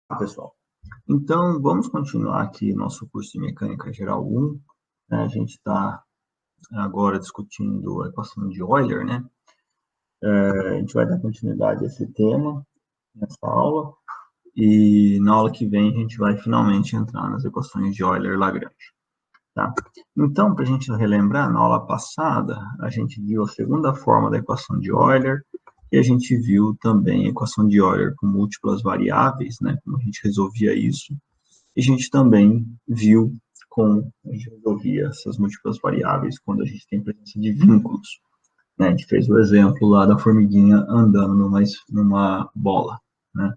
Pessoal, então vamos continuar aqui nosso curso de Mecânica Geral 1, né? A gente está agora discutindo a equação de Euler, né? A gente vai dar continuidade a esse tema nessa aula, e na aula que vem a gente vai finalmente entrar nas equações de Euler-Lagrange, tá? Então, para a gente relembrar, na aula passada a gente viu a segunda forma da equação de Euler, e a gente viu também a equação de Euler com múltiplas variáveis, né? Como a gente resolvia isso. E a gente também viu como a gente resolvia essas múltiplas variáveis quando a gente tem presença de vínculos, né? A gente fez o exemplo lá da formiguinha andando numa bola, né?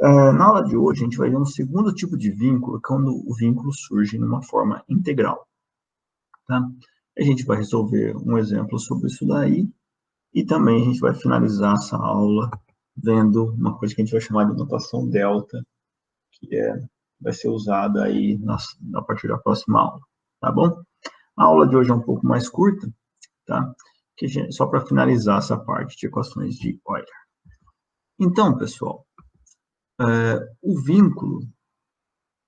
Na aula de hoje, a gente vai ver um segundo tipo de vínculo, quando o vínculo surge numa forma integral, tá? A gente vai resolver um exemplo sobre isso daí, e também a gente vai finalizar essa aula vendo uma coisa que a gente vai chamar de notação delta, que vai ser usada aí a partir da próxima aula, tá bom? A aula de hoje é um pouco mais curta, tá? Só para finalizar essa parte de equações de Euler. Então, pessoal, o vínculo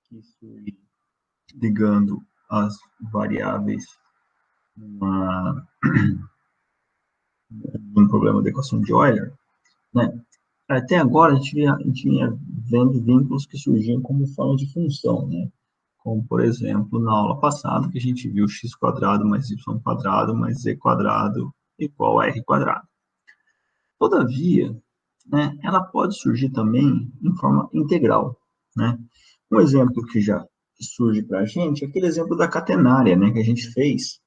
que surge ligando as variáveis num problema da equação de Euler, né? Até agora a gente vinha vendo vínculos que surgiam como forma de função, né? Como, por exemplo, na aula passada, que a gente viu x² mais y² mais z² igual a r². Todavia, né, ela pode surgir também em forma integral, né? Um exemplo que já surge para a gente é aquele exemplo da catenária, né, que a gente fez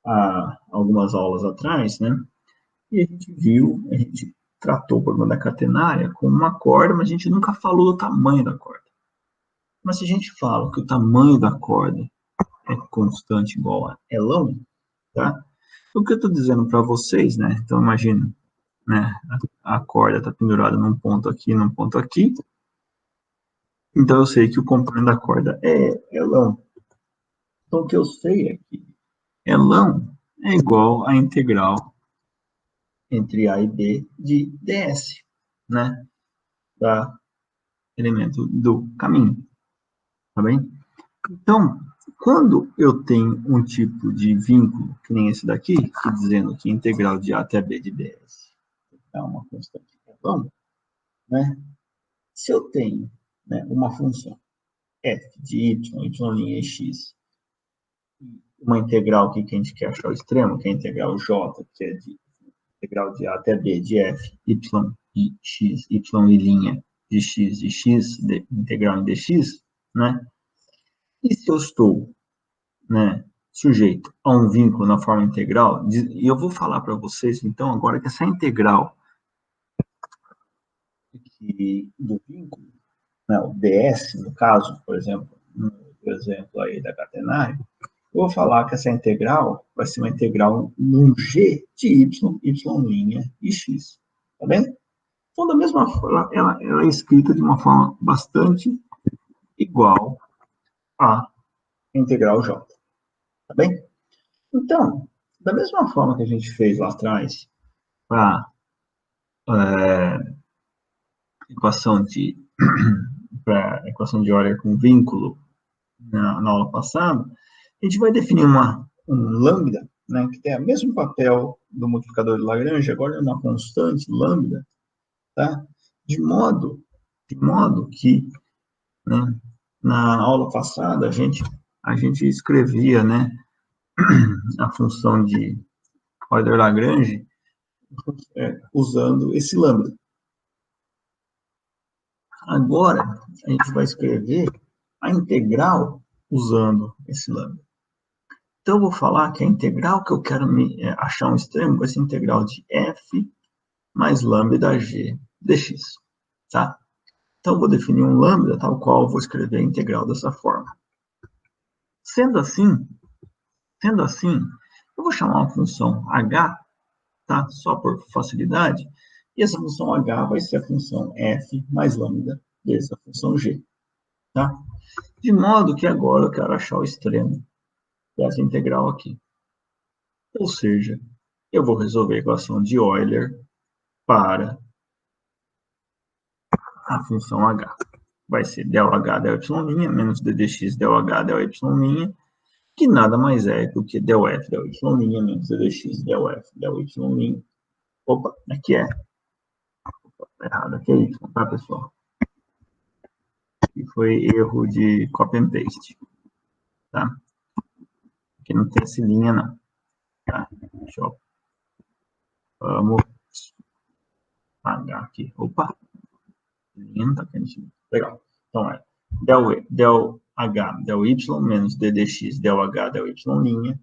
há algumas aulas atrás, né? E a gente tratou o problema da catenária como uma corda, mas a gente nunca falou do tamanho da corda. Mas se a gente fala que o tamanho da corda é constante igual a Elão, tá? O que eu estou dizendo para vocês, né? Então, imagina, né? A corda está pendurada num ponto aqui, num ponto aqui. Então, eu sei que o comprimento da corda é Elão. Então, o que eu sei é que Elão é igual à integral entre A e B de ds, né? Da elemento do caminho, tá bem? Então, quando eu tenho um tipo de vínculo, que nem esse daqui, que dizendo que a integral de A até B de ds é uma constante Elão, né? Se eu tenho, né, uma função f de y' e x, uma integral aqui que a gente quer achar o extremo, que é a integral j, que é de integral de a até b de f, y e x, y e linha de x e x, de integral em dx, né? E se eu estou, né, sujeito a um vínculo na forma integral, e eu vou falar para vocês, então, agora que essa integral do vínculo, né, o ds, no caso, por exemplo, no exemplo aí da catenária, eu vou falar que essa integral vai ser uma integral num g de y' e x, tá bem? Então, da mesma forma, ela é escrita de uma forma bastante igual à integral j, tá bem? Então, da mesma forma que a gente fez lá atrás para equação de para equação de Euler com vínculo na aula passada, a gente vai definir um lambda, né, que tem o mesmo papel do multiplicador de Lagrange, agora é uma constante lambda, tá? De modo que, né, na aula passada a gente escrevia, né, a função de Euler-Lagrange usando esse lambda. Agora a gente vai escrever a integral usando esse lambda. Então, eu vou falar que a integral que eu quero achar um extremo vai ser a integral de f mais lambda g dx, tá? Então, eu vou definir um lambda, tal qual eu vou escrever a integral dessa forma. Sendo assim, eu vou chamar uma função h, tá? Só por facilidade, e essa função h vai ser a função f mais lambda dessa função g, tá? De modo que agora eu quero achar o extremo dessa integral aqui. Ou seja, eu vou resolver a equação de Euler para a função h. vai ser del H del Y' menos d dx del H del Y', que nada mais é do que del F del Y' menos d dx del F del Y'. Opa, aqui é. Opa, tá errado, aqui é Y, tá, pessoal? Aqui foi erro de copy and paste, tá? Aqui não tem essa linha, não. Tá? Deixa eu... Vamos apagar aqui. Opa! Linha não tá quente. Legal. Então, é del H del Y menos d dx del H del Y'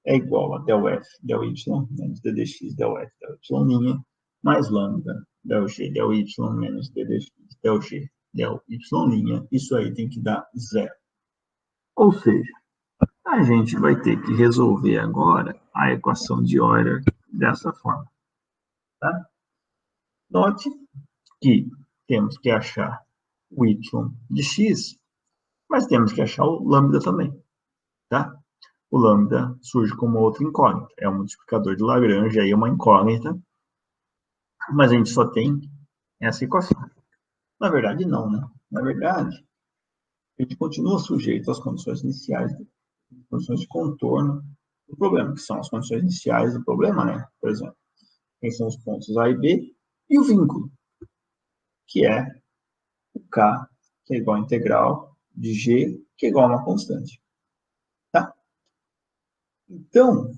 é igual a del F del Y menos d dx del F del Y' mais lambda del G del Y menos d dx del G del Y'. Isso aí tem que dar zero. Ou seja, a gente vai ter que resolver agora a equação de Euler dessa forma. Tá? Note que temos que achar o y de x, mas temos que achar o lambda também. Tá? O lambda surge como outra incógnita. É um multiplicador de Lagrange, aí é uma incógnita, mas a gente só tem essa equação. Na verdade, não, né? Na verdade, a gente continua sujeito às condições iniciais, condições de contorno do problema, que são as condições iniciais do problema, né? Por exemplo, quem são os pontos A e B, e o vínculo, que é o K, que é igual a integral de G, que é igual a uma constante. Tá? Então,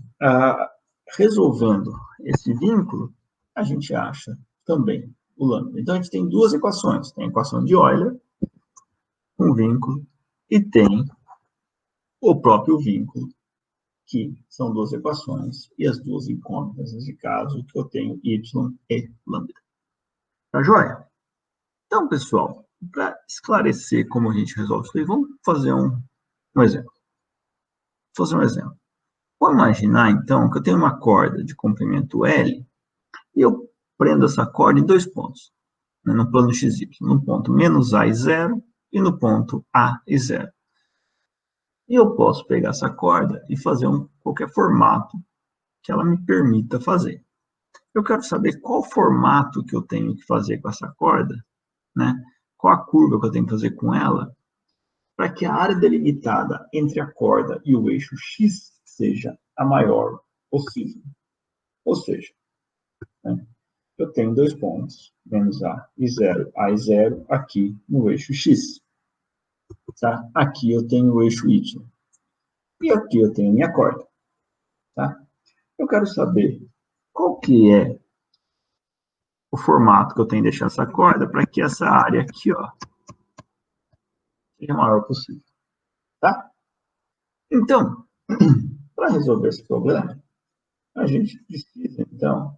resolvendo esse vínculo, a gente acha também o lambda. Então, a gente tem duas equações. Tem a equação de Euler, um vínculo, e tem o próprio vínculo, que são duas equações, e as duas incógnitas, nesse caso, que eu tenho y e lambda. Tá joia? Então, pessoal, para esclarecer como a gente resolve isso aí, vamos fazer um exemplo. Vou fazer um exemplo. Vou imaginar, então, que eu tenho uma corda de comprimento L e eu prendo essa corda em dois pontos, né, no plano XY, no ponto menos A e 0 e no ponto A e 0. E eu posso pegar essa corda e fazer qualquer formato que ela me permita fazer. Eu quero saber qual formato que eu tenho que fazer com essa corda, né? Qual a curva que eu tenho que fazer com ela, para que a área delimitada entre a corda e o eixo X seja a maior possível. Ou seja, né, eu tenho dois pontos, menos A e 0, aqui no eixo X. Tá? Aqui eu tenho o eixo Y. E aqui eu tenho a minha corda. Tá? Eu quero saber qual que é o formato que eu tenho que deixar essa corda para que essa área aqui, ó, seja a maior possível. Tá? Então, para resolver esse problema, a gente precisa, então,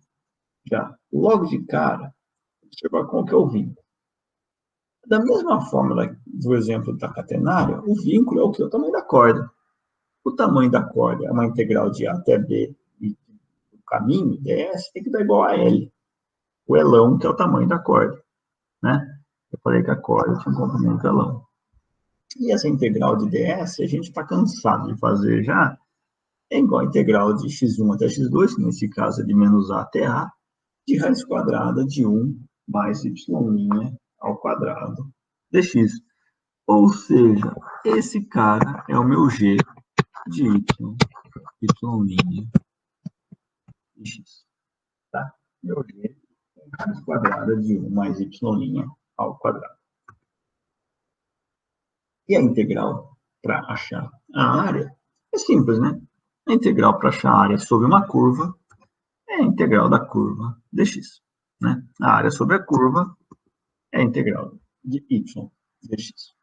já, logo de cara, observar qual que é o vínculo. Da mesma forma do exemplo da catenária, o vínculo é o que? O tamanho da corda. O tamanho da corda é uma integral de A até B, e o caminho, ds, tem que dar igual a L. O elão, que é o tamanho da corda. Né? Eu falei que a corda tinha um comprimento elão. E essa integral de ds, a gente está cansado de fazer já, é igual a integral de x1 até x2, que nesse caso é de menos A até A, de raiz quadrada de 1 mais y' ao quadrado dx. Ou seja, esse cara é o meu g de y' dx. Tá? Meu g é raiz quadrada de 1 mais y' ao quadrado. E a integral para achar a área é simples, né? A integral para achar a área sobre uma curva é a integral da curva dx. Né? A área sobre a curva é a integral de y dx.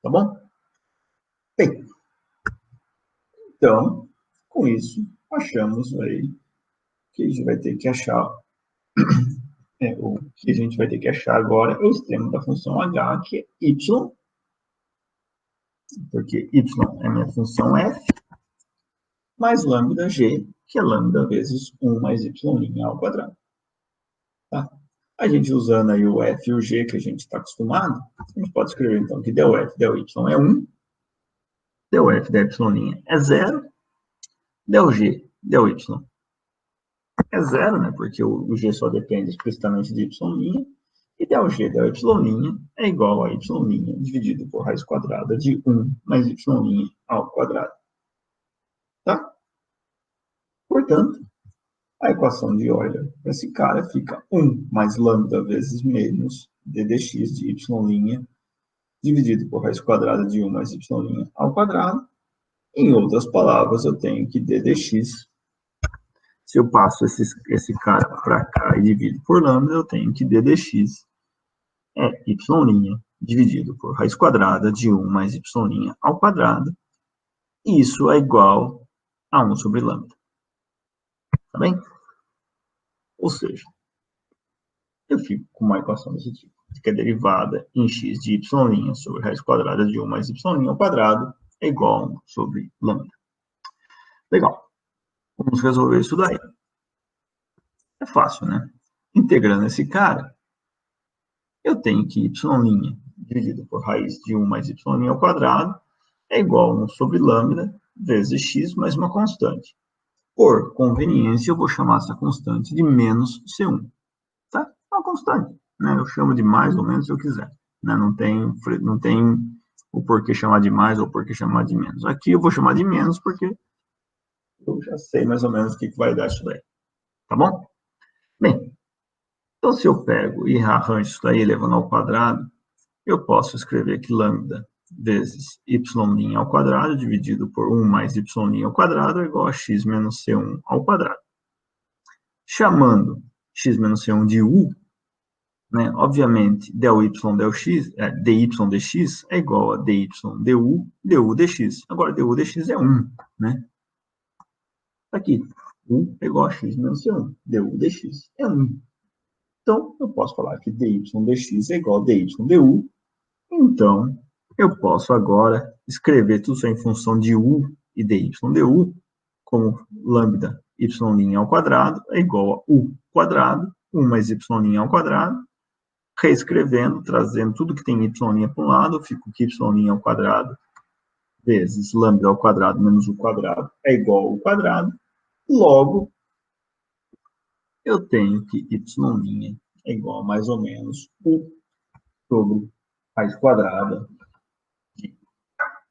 Tá bom? Bem, então, com isso, achamos aí que a gente vai ter que achar, o que a gente vai ter que achar agora é o extremo da função h, que é y, porque y é minha função f, mais lambda g, que é lambda vezes 1 mais y' ao quadrado. Tá? A gente usando aí o f e o g que a gente está acostumado, a gente pode escrever então que del f, del y é 1, del f, del y é 0, del g, del y é 0, né? Porque o g só depende explicitamente de y', E del g del y' é igual a y' dividido por raiz quadrada de 1 mais y' ao quadrado. Tá? Portanto, a equação de Euler desse cara fica 1 mais lambda vezes menos d dx de y' dividido por raiz quadrada de 1 mais y' ao quadrado. Em outras palavras, eu tenho que d dx, se eu passo esse cara para cá e divido por lambda, eu tenho que d dx é y' dividido por raiz quadrada de 1 mais y' ao quadrado. E isso é igual a 1 sobre lambda. Tá bem? Ou seja, eu fico com uma equação desse tipo, que a derivada em x de y' sobre raiz quadrada de 1 mais y' ao quadrado é igual a 1 sobre lambda. Legal. Vamos resolver isso daí. É fácil, né? Integrando esse cara, eu tenho que y' dividido por raiz de 1 mais y' ao quadrado é igual a 1 sobre lambda vezes x mais uma constante. Por conveniência, eu vou chamar essa constante de menos C1. Tá? É uma constante. Né? Eu chamo de mais ou menos se eu quiser. Né? Não tem o porquê chamar de mais ou o porquê chamar de menos. Aqui eu vou chamar de menos porque eu já sei mais ou menos o que vai dar isso daí. Tá bom? Bem, então se eu pego e arranjo isso daí elevando ao quadrado, eu posso escrever que lambda vezes y' ao quadrado dividido por 1 mais y' ao quadrado é igual a x menos c1 ao quadrado. Chamando x menos c1 de u, né, obviamente, del y del x, dy dx é igual a dy du dx. Agora, du dx é 1, né? Aqui, u é igual a x menos c1, du dx é 1. Então, eu posso falar que dy dx é igual a dy du. Então, eu posso agora escrever tudo isso em função de u e dy du, como lambda y' ao quadrado é igual a u quadrado, 1 mais y' ao quadrado, reescrevendo, trazendo tudo que tem y' para um lado, eu fico que y' ao quadrado vezes lambda ao quadrado menos u quadrado é igual ao quadrado, logo, eu tenho que y' é igual a mais ou menos u sobre raiz quadrada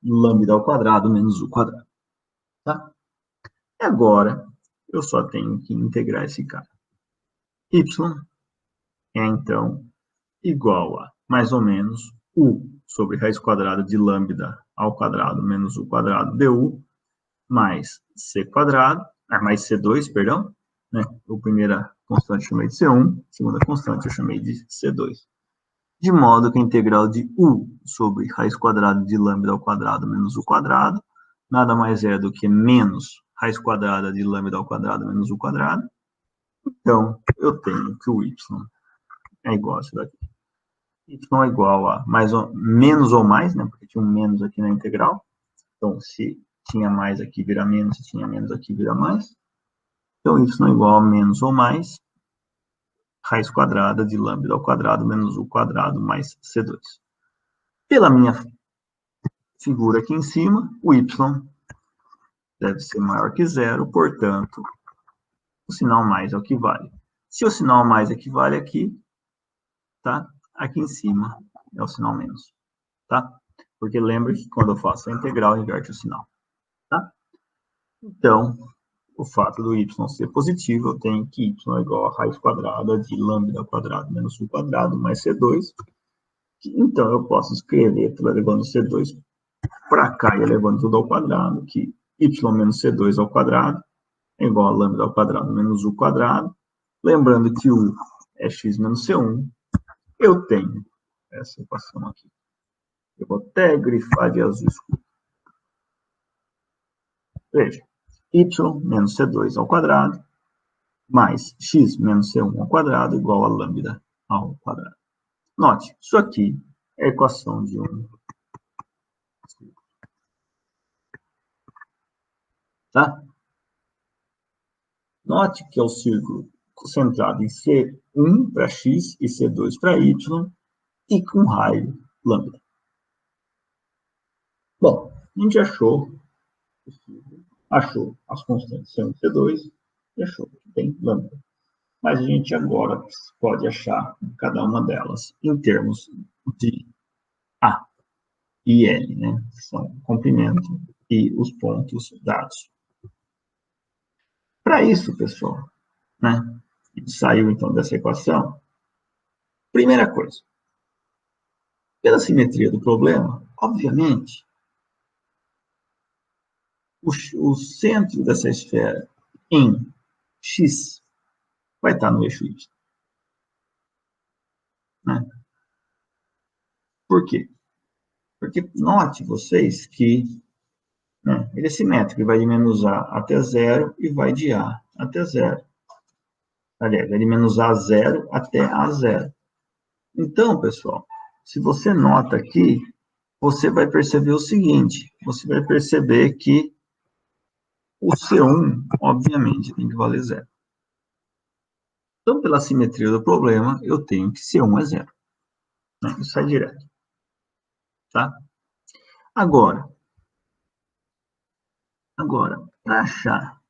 de lambda ao quadrado menos u quadrado. Tá? E agora, eu só tenho que integrar esse cara. Y é, então, igual a mais ou menos u sobre raiz quadrada de lambda ao quadrado menos u quadrado du, mais c quadrado, mais c2, perdão, né? A primeira constante eu chamei de c1, a segunda constante eu chamei de c2. De modo que a integral de u sobre raiz quadrada de lambda ao quadrado menos u quadrado nada mais é do que menos raiz quadrada de lambda ao quadrado menos u quadrado. Então, eu tenho que o y é igual a isso daqui. Y é igual a menos ou mais, né? Porque tinha um menos aqui na integral. Então, se tinha mais aqui, vira menos. Se tinha menos aqui, vira mais. Então, y é igual a menos ou mais raiz quadrada de lambda ao quadrado menos u quadrado mais c2. Pela minha figura aqui em cima, o y deve ser maior que zero, portanto, o sinal mais é o que vale. Se o sinal mais equivale aqui, tá? Aqui em cima é o sinal menos, tá? Porque lembra que quando eu faço a integral, inverte o sinal, tá? Então, o fato do y ser positivo, eu tenho que y é igual a raiz quadrada de lambda ao quadrado menos u quadrado mais c2. Então, eu posso escrever, elevando c2 para cá e elevando tudo ao quadrado, que y menos c2 ao quadrado é igual a lambda ao quadrado menos u quadrado. Lembrando que u é x menos c1, eu tenho essa equação aqui. Eu vou até grifar de azul escuro. Veja, y menos c2 ao quadrado mais x menos c1 ao quadrado igual a lambda ao quadrado. Note, isso aqui é a equação de um. Tá? Note que é o círculo concentrado em C1 para x e C2 para y e com raio lambda. Bom, a gente achou as constantes C1 e C2 e achou que tem lambda. mas a gente agora pode achar cada uma delas em termos de A e L, né? São o comprimento e os pontos dados. Para isso, pessoal, né? A gente saiu então dessa equação. Primeira coisa, pela simetria do problema, obviamente, o centro dessa esfera em X vai estar no eixo Y. Né? Por quê? Porque note vocês que, né, ele é simétrico, vai de menos A até zero e vai de A até zero. Aliás, vai de menos A zero até A zero. Então, pessoal, se você nota aqui, você vai perceber o seguinte, você vai perceber que o C1, obviamente, tem que valer zero. Então, pela simetria do problema, eu tenho que C1 é zero. Né? Isso sai direto. Tá? Agora, para achar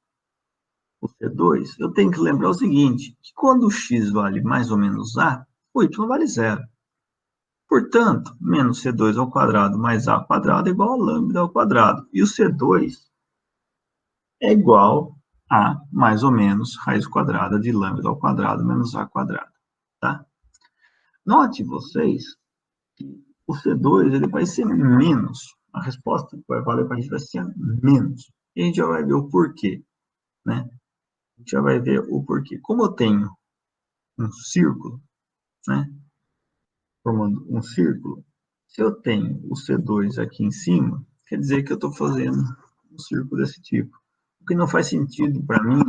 o C2, eu tenho que lembrar o seguinte, que quando o x vale mais ou menos A, o y vale zero. Portanto, menos C2 ao quadrado mais A ao quadrado é igual a lambda ao quadrado. E o C2 é igual a mais ou menos raiz quadrada de lambda ao quadrado menos A ao quadrado. Tá? Note vocês que o C2 ele vai ser menos. A resposta que vai valer para a gente vai ser menos. E a gente já vai ver o porquê. Né? A gente já vai ver o porquê. Como eu tenho um círculo, né? Formando um círculo, se eu tenho o C2 aqui em cima, quer dizer que eu estou fazendo um círculo desse tipo. O que não faz sentido para mim,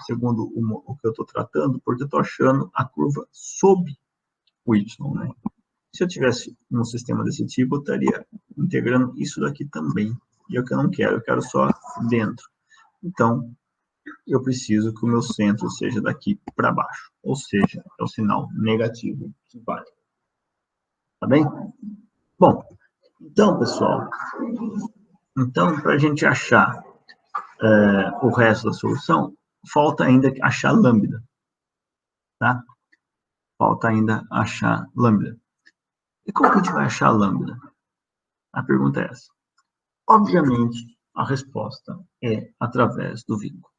segundo o que eu estou tratando, porque eu estou achando a curva sob o y, né? Se eu tivesse um sistema desse tipo, eu estaria integrando isso daqui também. E é o que eu não quero, eu quero só dentro. Então, eu preciso que o meu centro seja daqui para baixo. Ou seja, é o sinal negativo que vale. Tá bem? Bom, então, pessoal, então, para a gente achar o resto da solução, falta ainda achar lambda. Tá? Falta ainda achar lambda. E como que a gente vai achar lambda? A pergunta é essa. Obviamente, a resposta é através do vínculo.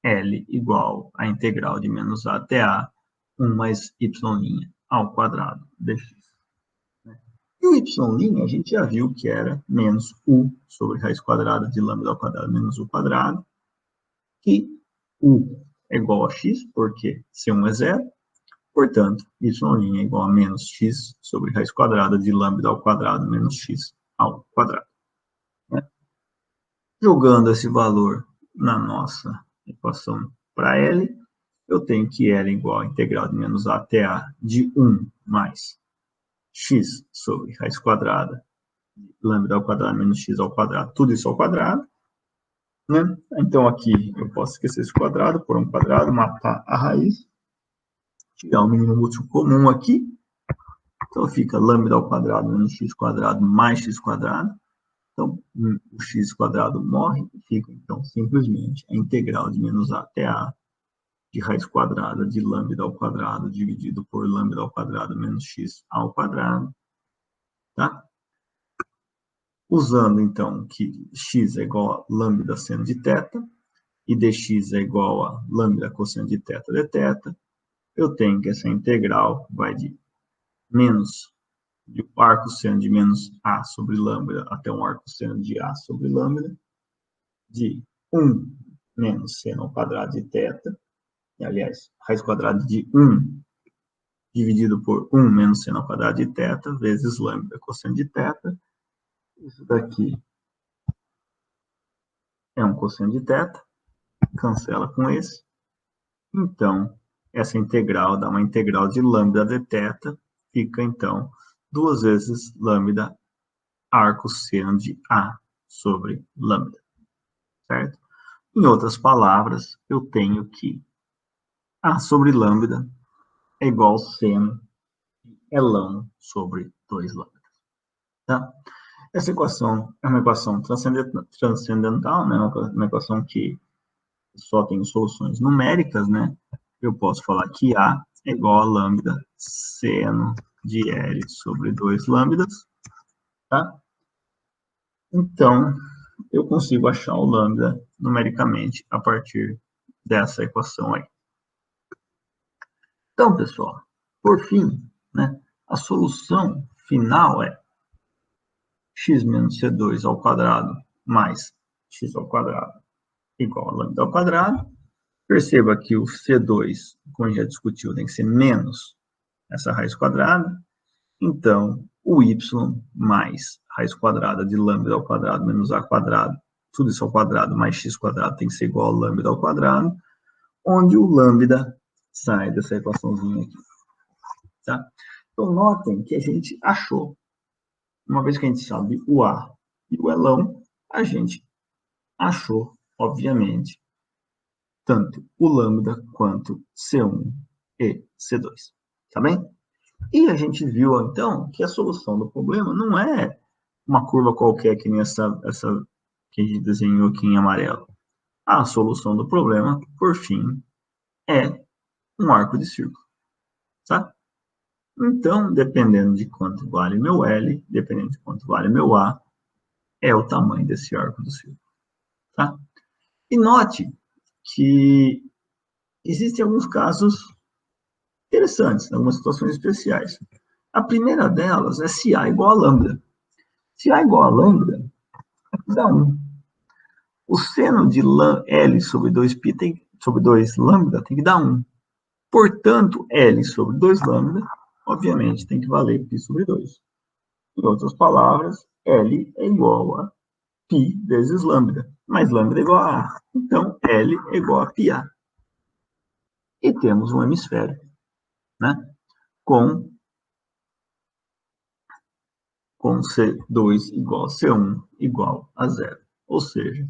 L igual a integral de menos A até A, 1 mais y' ao quadrado dx. E o y' a gente já viu que era menos U sobre raiz quadrada de lambda ao quadrado menos U quadrado, que U é igual a x, porque C1 é zero, portanto, y' é igual a menos x sobre raiz quadrada de lambda ao quadrado menos x ao quadrado. Né? Jogando esse valor na nossa equação para L, eu tenho que L é igual a integral de menos A até A de 1 mais x sobre raiz quadrada de lambda ao quadrado menos x ao quadrado, tudo isso ao quadrado. Né? Então, aqui eu posso esquecer esse quadrado, por um quadrado, matar a raiz, tirar o mínimo múltiplo comum aqui. Então, fica lambda ao quadrado menos x quadrado mais x quadrado. Então, o x quadrado morre e fica, então, simplesmente a integral de menos A até A de raiz quadrada de lambda ao quadrado dividido por lambda ao quadrado menos x ao quadrado. Tá? Usando, então, que x é igual a lambda seno de θ, e dx é igual a lambda cosseno de θ de θ, eu tenho que essa integral vai de menos de um arco seno de menos A sobre lambda até um arco seno de A sobre lambda, de 1 menos seno ao quadrado de θ, aliás, raiz quadrada de 1 dividido por 1 menos seno ao quadrado de θ, vezes lambda cosseno de θ. Isso daqui é um cosseno de θ, cancela com esse. Então, essa integral dá uma integral de lambda de θ, fica, então, 2 vezes lambda arco seno de A sobre lambda, certo? Em outras palavras, eu tenho que A sobre lambda é igual a seno de elão sobre 2 lambda. Tá? Essa equação é uma equação transcendental, né? Uma equação que só tem soluções numéricas, né? eu posso falar que A é igual a lambda seno de L sobre 2 lambdas, tá? Então, eu consigo achar o lambda numericamente a partir dessa equação aí. Então, pessoal, por fim, né, a solução final é x menos c2 ao quadrado mais x ao quadrado igual a lambda ao quadrado. Perceba que o C2, como a gente já discutiu, tem que ser menos essa raiz quadrada. Então, o y mais raiz quadrada de lambda ao quadrado menos a quadrado, tudo isso ao quadrado mais x quadrado tem que ser igual a lambda ao quadrado, onde o lambda sai dessa equaçãozinha aqui. Tá? Então, notem que a gente achou, uma vez que a gente sabe o A e o Elão, a gente achou, obviamente, tanto o lambda quanto C1 e C2. Tá bem? E a gente viu, então, que a solução do problema não é uma curva qualquer, que nem essa que a gente desenhou aqui em amarelo. A solução do problema, por fim, é um arco de círculo. Tá? Então, dependendo de quanto vale meu L, dependendo de quanto vale meu A, é o tamanho desse arco do círculo. Tá? E note que existem alguns casos interessantes, algumas situações especiais. A primeira delas é se A igual a lambda. Se A igual a lambda, dá 1. O seno de L sobre 2π sobre 2 lambda tem que dar 1. Portanto, L sobre 2 lambda, obviamente, tem que valer π sobre 2. Em outras palavras, L é igual a π vezes lambda, mas lambda é igual a A. Então, L é igual a πA. E temos um hemisfério, né, com C2 igual a C1 igual a 0. Ou seja,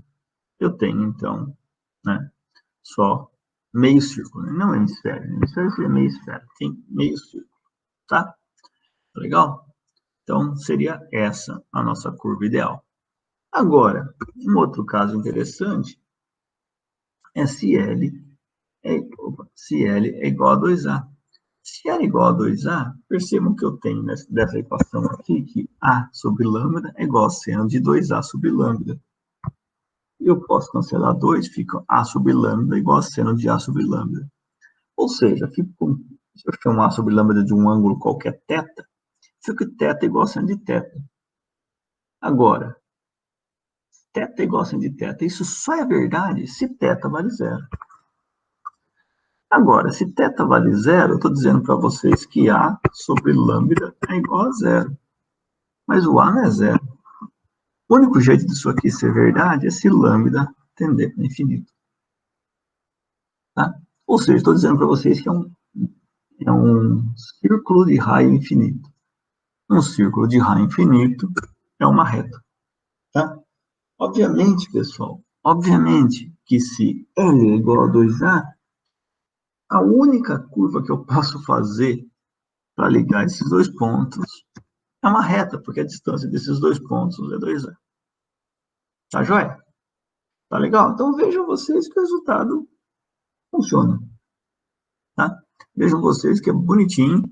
eu tenho, então, né, só meio círculo, né? Não hemisfério. Hemisfério seria meio esfera. Tem meio círculo, tá? Legal? Então, seria essa a nossa curva ideal. Agora, um outro caso interessante é se L é igual a 2A. Se L é igual a 2A, percebam que eu tenho dessa equação aqui que A sobre lambda é igual a seno de 2A sobre lambda. Eu posso cancelar 2, fica A sobre lambda igual a seno de A sobre lambda. Ou seja, se eu chamar sobre lambda de um ângulo qualquer θ, fica θ igual a seno de θ. Agora, θ igual a seno de θ, isso só é verdade se θ vale 0. Agora, se θ vale 0, eu estou dizendo para vocês que A sobre lambda é igual a 0. Mas o A não é 0. O único jeito disso aqui ser verdade é se lambda tender para o infinito. Tá? Ou seja, estou dizendo para vocês que é um círculo de raio infinito. Um círculo de raio infinito é uma reta. Tá? Obviamente, pessoal, obviamente que se L é igual a 2A, a única curva que eu posso fazer para ligar esses dois pontos é uma reta, porque a distância desses dois pontos é 2A. Tá joia? Tá legal? Então vejam vocês que o resultado funciona. Tá? Vejam vocês que é bonitinho.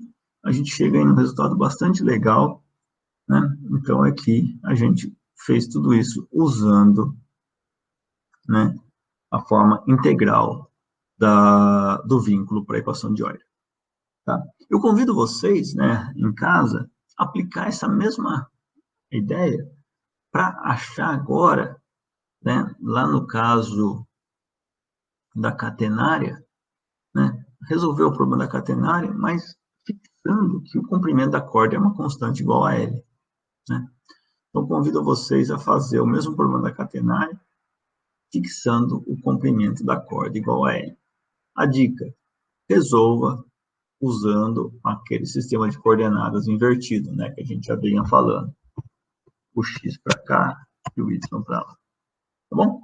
A gente chega aí num resultado bastante legal. Né? Então aqui a gente fez tudo isso usando, né, a forma integral do vínculo para a equação de Euler. Tá? Eu convido vocês, né, em casa, a aplicar essa mesma ideia para achar agora, né, lá no caso da catenária, né, resolver o problema da catenária, mas fixando que o comprimento da corda é uma constante igual a L. Né? Então, convido vocês a fazer o mesmo problema da catenária, fixando o comprimento da corda igual a L. A dica: resolva usando aquele sistema de coordenadas invertido, né, que a gente já vinha falando. O x para cá e o y para lá. Tá bom?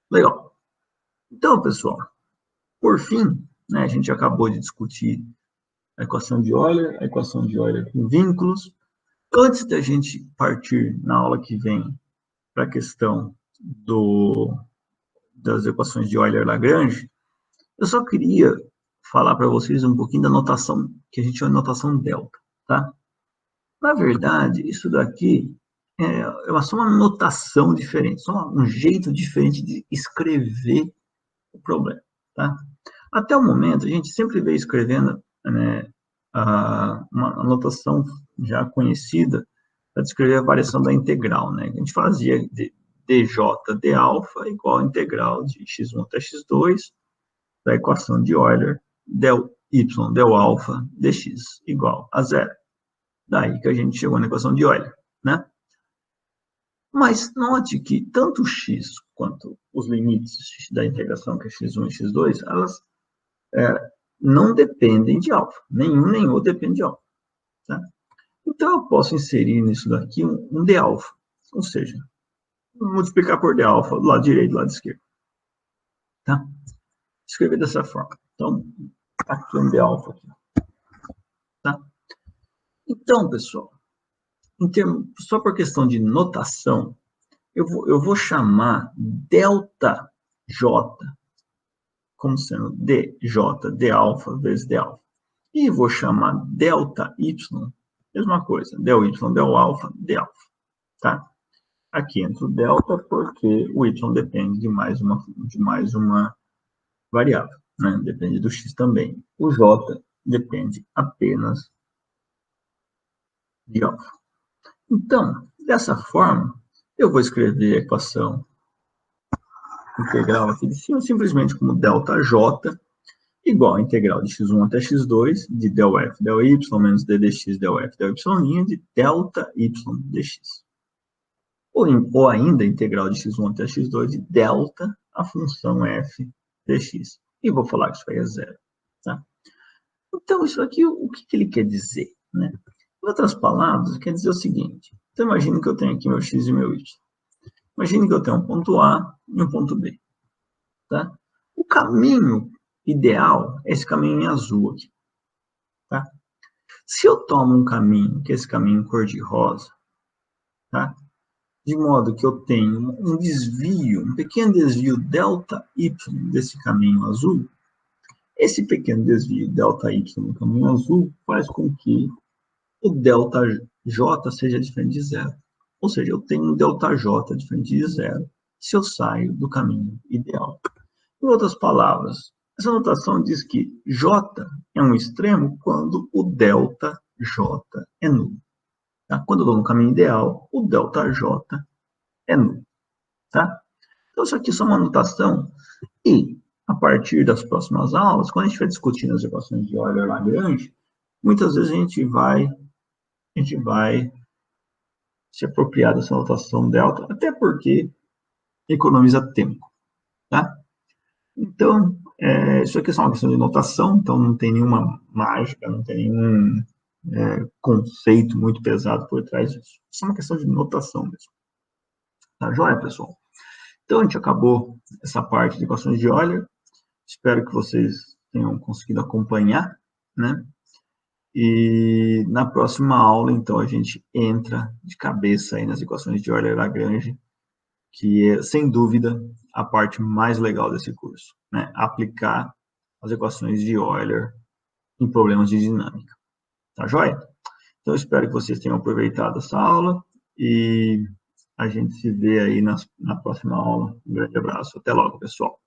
Legal. Então, pessoal, por fim, né, a gente acabou de discutir a equação de Euler com vínculos. Antes da gente partir na aula que vem para a questão das equações de Euler-Lagrange, eu só queria falar para vocês um pouquinho da notação, que a gente chama de notação delta, tá? Na verdade, isso daqui só uma notação diferente, só um jeito diferente de escrever o problema, tá? Até o momento, a gente sempre veio escrevendo, né, uma notação já conhecida para descrever a variação da integral, né? A gente fazia dj d alfa igual a integral de x1 até x2 da equação de Euler del y del alfa dx igual a zero. Daí que a gente chegou na equação de Euler, né? Mas note que tanto x quanto os limites da integração, que é x1 e x2, elas não dependem de alfa. Nenhum nem outro depende de alfa. Tá? Então, eu posso inserir nisso daqui um d alfa. Ou seja, multiplicar por d alfa do lado direito e do lado esquerdo. Tá? Escrever dessa forma. Então, aqui um d alfa. Aqui. Tá? Então, pessoal, só por questão de notação, eu vou chamar delta J como sendo dj, d alfa vezes d alfa. E vou chamar delta y, mesma coisa, del y, del alfa, d alfa. Tá? Aqui entra o delta porque o y depende de mais uma variável, né? Depende do x também. O j depende apenas de alfa. Então, dessa forma, eu vou escrever a equação integral aqui de cima simplesmente como delta j igual a integral de x1 até x2 de del f del y menos d dx del f del y de delta y dx. Ou ainda a integral de x1 até x2 de delta a função f dx. E vou falar que isso aí é zero. Tá? Então, isso aqui, o que ele quer dizer? Né? Em outras palavras, quer dizer o seguinte. Então, imagine que eu tenho aqui meu x e meu y. Imagine que eu tenho um ponto A e um ponto B. Tá? O caminho ideal é esse caminho em azul aqui. Tá? Se eu tomo um caminho, que é esse caminho cor-de-rosa, tá? De modo que eu tenho um desvio, um pequeno desvio delta y desse caminho azul, esse pequeno desvio delta y no caminho azul faz com que o delta j seja diferente de zero. Ou seja, eu tenho um delta j diferente de zero se eu saio do caminho ideal. Em outras palavras, essa notação diz que j é um extremo quando o delta j é nulo. Tá? Quando eu estou no caminho ideal, o delta j é nulo. Tá? Então, isso aqui é só uma notação. E, a partir das próximas aulas, quando a gente estiver discutindo as equações de Euler-Lagrange, muitas vezes a gente vai se apropriar dessa notação delta, até porque economiza tempo. Tá? Então, isso aqui é só uma questão de notação, então não tem nenhuma mágica, não tem nenhum conceito muito pesado por trás disso. É só uma questão de notação mesmo. Tá joia, pessoal? Então, a gente acabou essa parte de equações de Euler. Espero que vocês tenham conseguido acompanhar, né? E na próxima aula, então, a gente entra de cabeça aí nas equações de Euler-Lagrange, que é, sem dúvida, a parte mais legal desse curso, né? Aplicar as equações de Euler em problemas de dinâmica. Tá joia? Então, eu espero que vocês tenham aproveitado essa aula e a gente se vê aí na próxima aula. Um grande abraço. Até logo, pessoal.